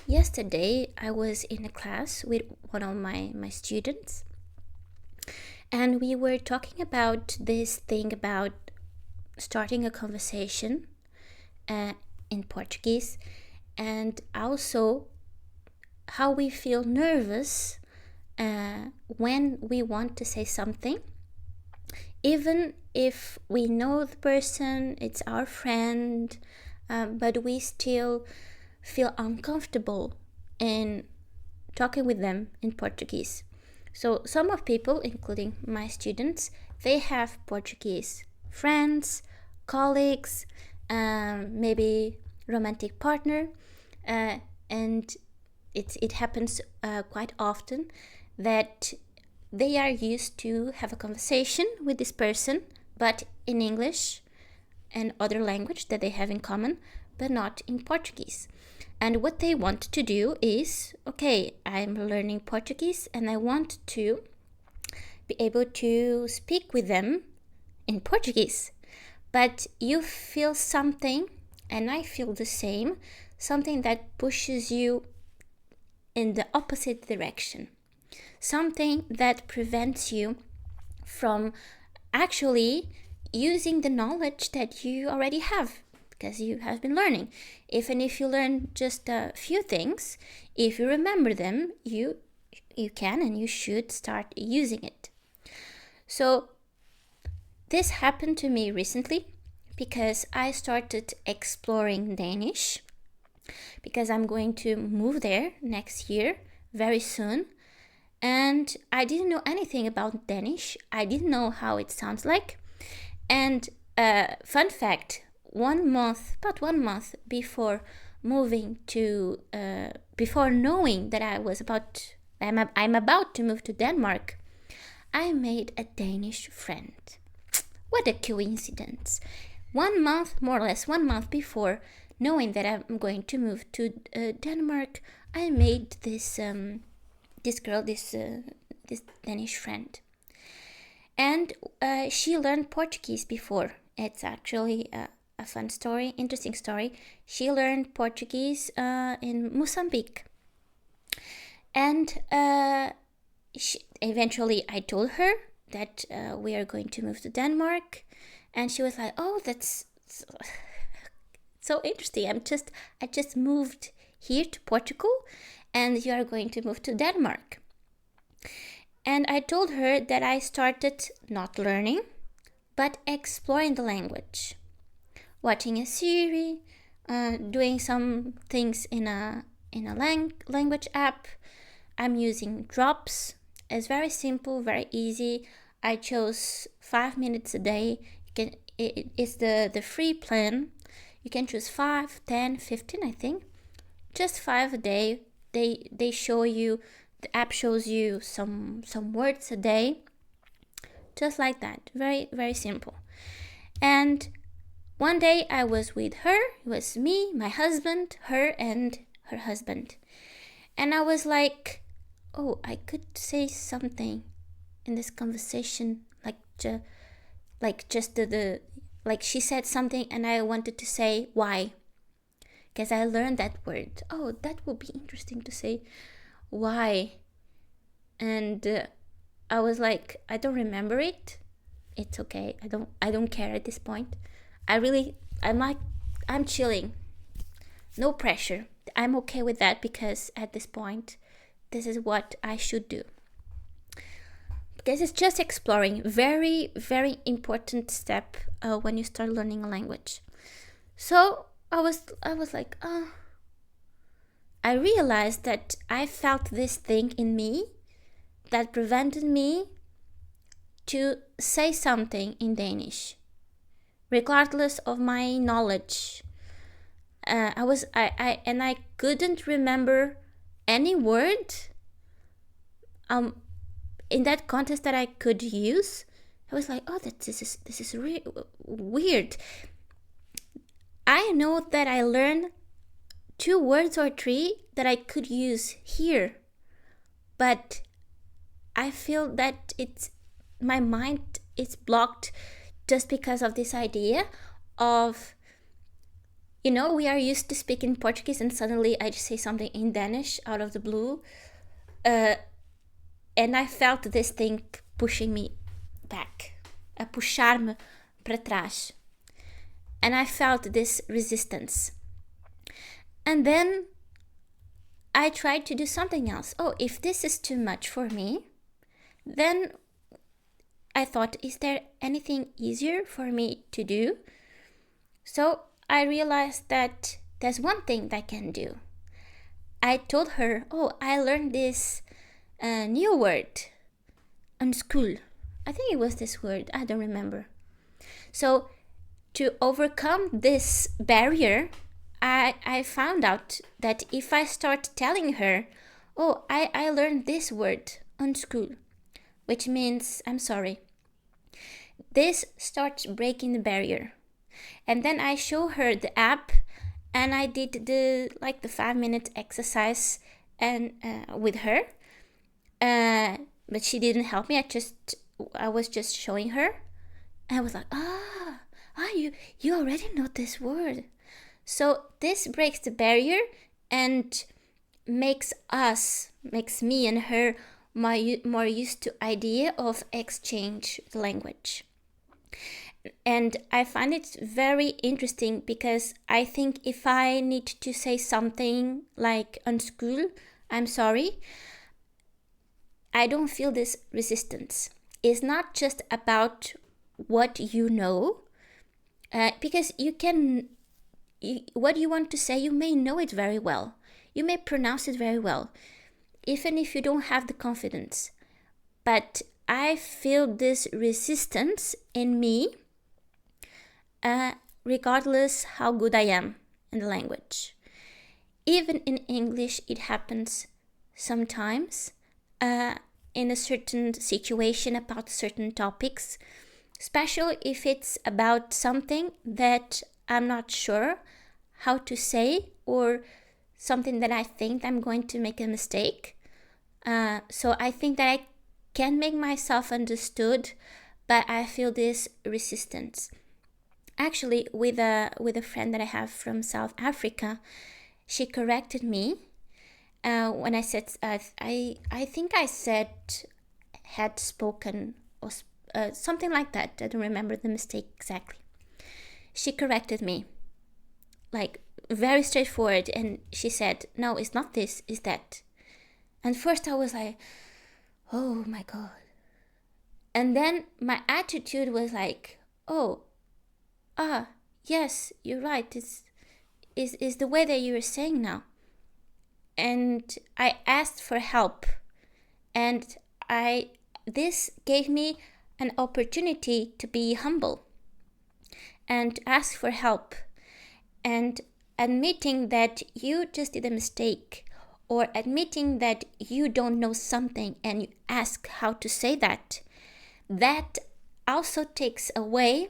Yesterday, I was in a class with one of my students, and we were talking about this thing about starting a conversation in Portuguese, and also how we feel nervous when we want to say something, even if we know the person, it's our friend, but we still feel uncomfortable in talking with them in Portuguese. So some of people, including my students, they have Portuguese friends, colleagues, maybe romantic partner, and it happens quite often that they are used to have a conversation with this person, but in English and other language that they have in common, but not in Portuguese. And what they want to do is, okay, I'm learning Portuguese and I want to be able to speak with them in Portuguese. But you feel something, and I feel the same, something that pushes you in the opposite direction. Something that prevents you from actually using the knowledge that you already have, because you have been learning. Even if you learn just a few things, if you remember them, you can and you should start using it. So this happened to me recently because I started exploring Danish, because I'm going to move there next year, very soon. And I didn't know anything about Danish. I didn't know how it sounds like. And fun fact, about 1 month before moving to, before knowing that I'm about to move to Denmark, I made a Danish friend. What a coincidence. 1 month, more or less 1 month before knowing that I'm going to move to Denmark, I made this girl, this Danish friend. And she learned Portuguese before. It's actually a fun story, interesting story. She learned Portuguese in Mozambique. And eventually I told her that we are going to move to Denmark. And she was like, oh, that's so interesting. I just moved here to Portugal, and you are going to move to Denmark. And I told her that I started not learning, but exploring the language. Watching a series, doing some things in a language app. I'm using drops. It's very simple, very easy. I chose 5 minutes a day. It's the free plan. You can choose 5, 10, 15, I think. Just 5 a day. They show you, the app shows you some words a day. Just like that. Very, very simple. And one day I was with her. It was me, my husband, her, and her husband. And I was like, oh, I could say something in this conversation, like she said something and I wanted to say why, because I learned that word. Oh, that would be interesting to say why. And I was like, I don't remember it. It's okay. I don't care at this point. I'm chilling. No pressure. I'm okay with that, because at this point, this is what I should do. Because it's just exploring. Very, very important step when you start learning a language. So I was like, I realized that I felt this thing in me that prevented me to say something in Danish, regardless of my knowledge. I couldn't remember any word in that context that I could use. I was like, oh, this is really weird. I know that I learned 2 words or 3 that I could use here, but I feel that my mind is blocked just because of this idea of You know, we are used to speaking Portuguese and suddenly I just say something in Danish out of the blue. And I felt this thing pushing me back, a puxar-me para trás. And I felt this resistance. And then I tried to do something else. Oh, if this is too much for me, then I thought, is there anything easier for me to do? So I realized that there's one thing that I can do. I told her, oh, I learned this new word in school. I think it was this word, I don't remember. So to overcome this barrier, I found out that if I start telling her, oh, I learned this word in school, which means I'm sorry, this starts breaking the barrier. And then I show her the app, and I did the 5-minute exercise and with her, but she didn't help me. I was just showing her. And I was like, you already know this word. So this breaks the barrier and makes me and her more used to idea of exchange language. And I find it very interesting because I think if I need to say something like on school, I'm sorry, I don't feel this resistance. It's not just about what you know, because what you want to say, you may know it very well. You may pronounce it very well, even if you don't have the confidence. But I feel this resistance in me, regardless how good I am in the language. Even in English, it happens sometimes in a certain situation about certain topics, especially if it's about something that I'm not sure how to say or something that I think I'm going to make a mistake. So I think that I can make myself understood, but I feel this resistance. Actually, with a friend that I have from South Africa, she corrected me when I said I think I said had spoken or something like that. I don't remember the mistake exactly. She corrected me, like very straightforward, and she said, "No, it's not this, it's that." And first I was like, "Oh my God!" And then my attitude was like, "Oh, yes, you're right. It's the way that you were saying now." And I asked for help, and this gave me an opportunity to be humble and ask for help, and admitting that you just did a mistake, or admitting that you don't know something and you ask how to say that also takes away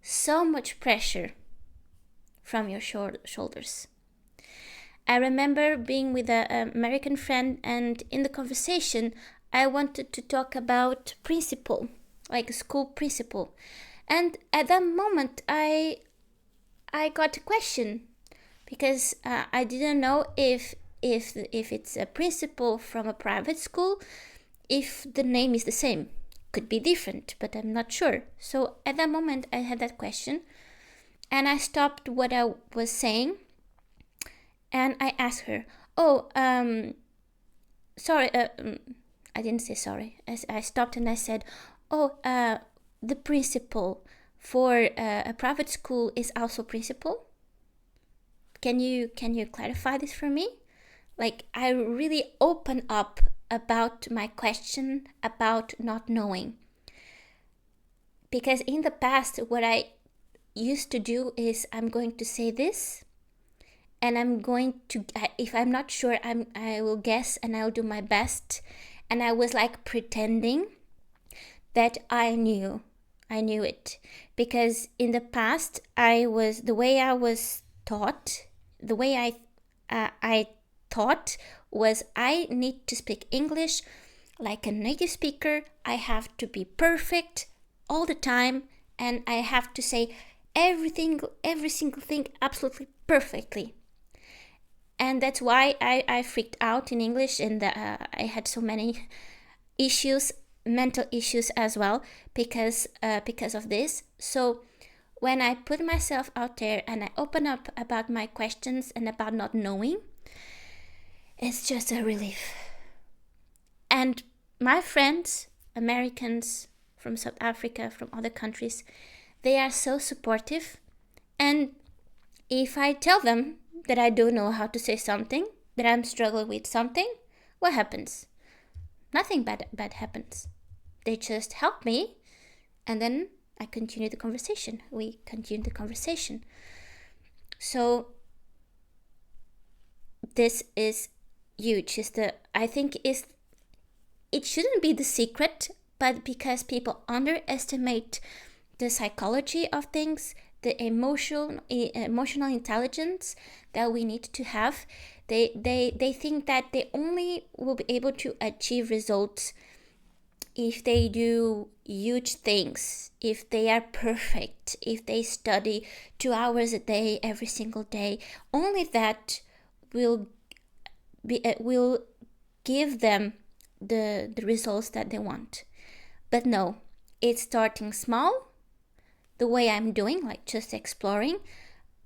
so much pressure from your shoulders. I remember being with an American friend, and in the conversation I wanted to talk about principal, like a school principal. And at that moment I got a question, because I didn't know if it's a principal from a private school, if the name is the same. Could be different, but I'm not sure. So at that moment I had that question, and I stopped what I was saying, and I asked her, sorry, I didn't say sorry. I stopped and I said, the principal for a private school is also principal? Can you clarify this for me? Like, I really open up about my question about not knowing. Because in the past, what I used to do is I'm going to say this, and I'm going to, if I'm not sure, I will guess and I'll do my best. And I was like pretending that I knew it. Because in the past, the way I was taught, the way I thought was I need to speak English like a native speaker. I have to be perfect all the time, and I have to say every single thing absolutely perfectly. And that's why I freaked out in English, and I had so many issues, mental issues as well, because of this. So when I put myself out there and I open up about my questions and about not knowing, it's just a relief. And my friends, Americans from South Africa, from other countries, they are so supportive. And if I tell them that I don't know how to say something, that I'm struggling with something, what happens? Nothing bad happens. They just help me, and then I continue the conversation. We continue the conversation. So this is huge. It shouldn't be the secret, but because people underestimate the psychology of things, the emotional intelligence that we need to have, they think that they only will be able to achieve results if they do huge things, if they are perfect, if they study 2 hours a day every single day. Only that will give them the results that they want. But no, it's starting small, the way I'm doing, like just exploring.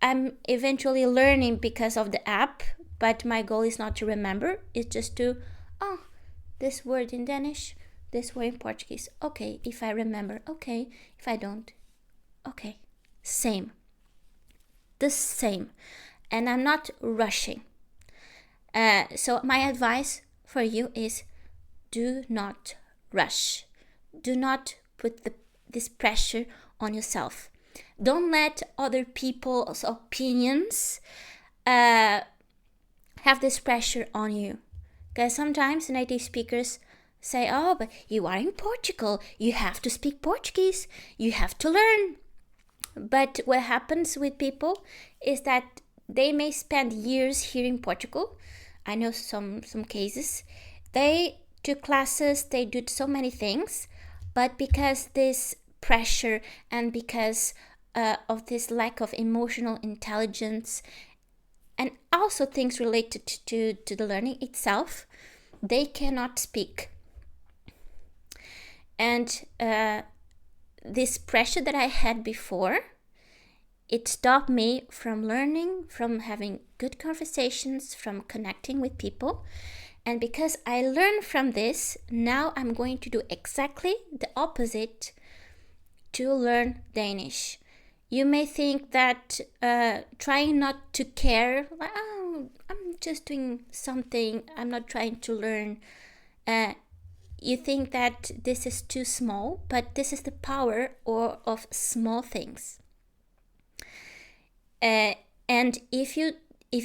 I'm eventually learning because of the app, but my goal is not to remember. It's just to, this word in Danish, this word in Portuguese. Okay, if I remember, okay. If I don't, okay. Same. The same. And I'm not rushing. So my advice for you is, do not rush. Do not put this pressure on yourself. Don't let other people's opinions have this pressure on you. Because sometimes native speakers say, oh, but you are in Portugal. You have to speak Portuguese. You have to learn. But what happens with people is that they may spend years here in Portugal. I know some cases. They took classes, they did so many things, but because this pressure and because of this lack of emotional intelligence, and also things related to the learning itself, they cannot speak. And this pressure that I had before, it stopped me from learning, from having good conversations, from connecting with people. And because I learned from this, now I'm going to do exactly the opposite to learn Danish. You may think that trying not to care, like, oh, I'm just doing something, I'm not trying to learn. You think that this is too small, but this is the power of small things. And if you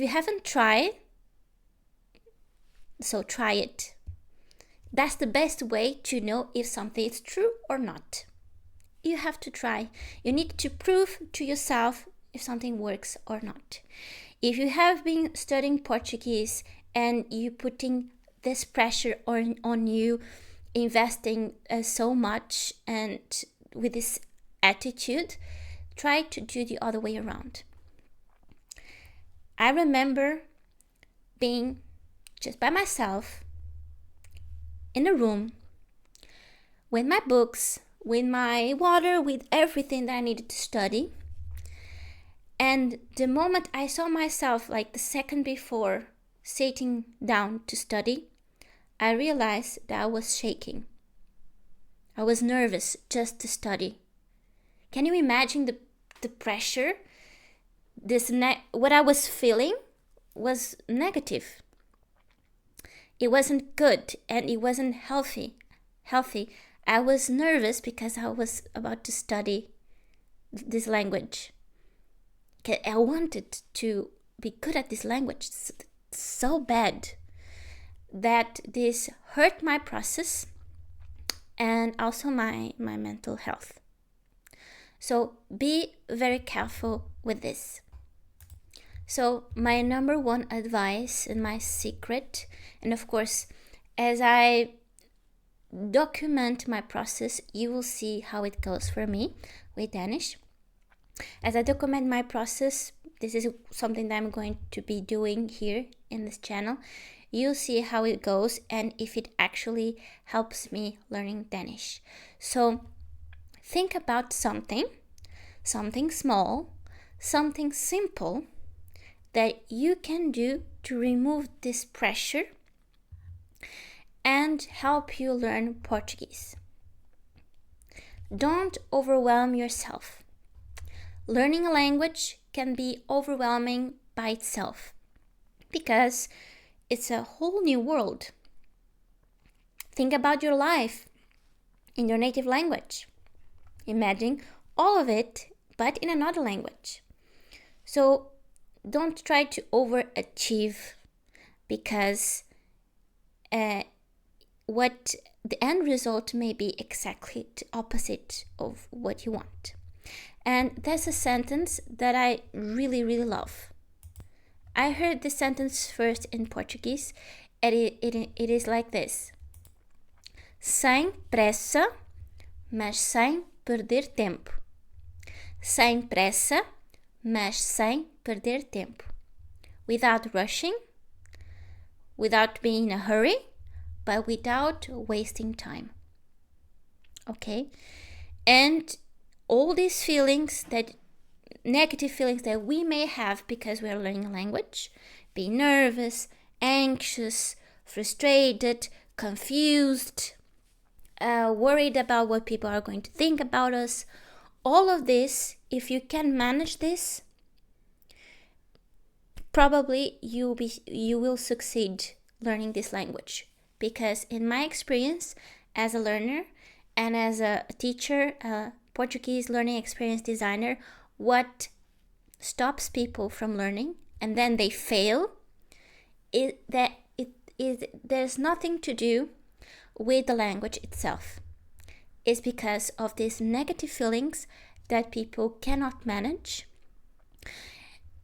haven't tried, so try it. That's the best way to know if something is true or not. You have to try. You need to prove to yourself if something works or not. If you have been studying Portuguese and you putting this pressure on you, investing so much and with this attitude, try to do the other way around. I remember being just by myself in a room with my books, with my water, with everything that I needed to study. And the moment I saw myself, like the second before, sitting down to study, I realized that I was shaking. I was nervous just to study. Can you imagine the pressure? What I was feeling was negative. It wasn't good and it wasn't healthy. I was nervous because I was about to study this language. I wanted to be good at this language so bad that this hurt my process and also my mental health. So be very careful with this. So my number one advice and my secret, and of course, as I document my process, you will see how it goes for me with Danish. As I document my process, this is something that I'm going to be doing here in this channel. You'll see how it goes and if it actually helps me learning Danish. So think about something small, something simple that you can do to remove this pressure and help you learn Portuguese. Don't overwhelm yourself. Learning a language can be overwhelming by itself because it's a whole new world. Think about your life in your native language. Imagine all of it, but in another language. So don't try to overachieve because what the end result may be exactly the opposite of what you want. And that's a sentence that I really, really love. I heard this sentence first in Portuguese, and it is like this. Sem pressa, mas sem perder tempo. Sem pressa, mas sem perder tempo. Without rushing, without being in a hurry, but without wasting time. Okay? And all these feelings, that negative feelings that we may have because we are learning a language, being nervous, anxious, frustrated, confused, worried about what people are going to think about us, all of this, if you can manage this, probably you will succeed learning this language. Because in my experience as a learner and as a teacher, a Portuguese learning experience designer, what stops people from learning and then they fail there's nothing to do with the language itself. It's because of these negative feelings that people cannot manage,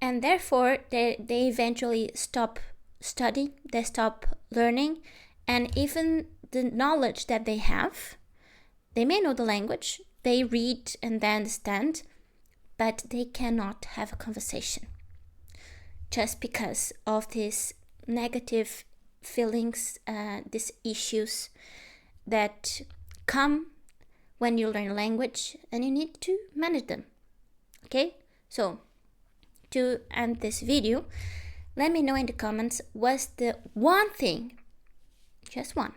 and therefore they eventually stop studying, they stop learning, and even the knowledge that they have, they may know the language, they read and they understand, but they cannot have a conversation just because of these negative feelings, these issues that come when you learn a language and you need to manage them. Okay, so to end this video, let me know in the comments what's the one thing, just one,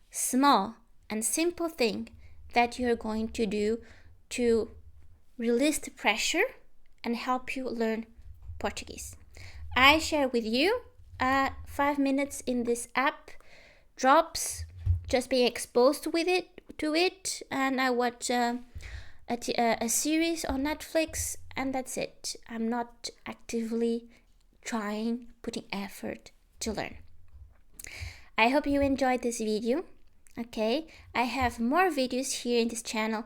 small and simple thing that you're going to do to release the pressure and help you learn Portuguese. I share with you 5 minutes in this app, drops, just being exposed to it, and I watch a series on Netflix, and that's it. I'm not actively putting effort to learn. I hope you enjoyed this video. Okay, I have more videos here in this channel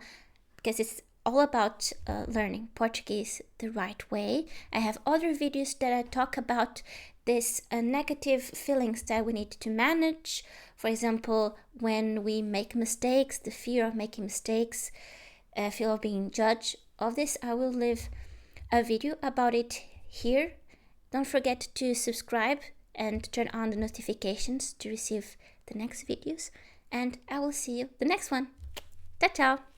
because it's all about learning Portuguese the right way. I have other videos that I talk about these negative feelings that we need to manage. For example, when we make mistakes, the fear of making mistakes, fear of being judged. Of this, I will leave a video about it here. Don't forget to subscribe and turn on the notifications to receive the next videos. And I will see you the next one. Ciao, ciao!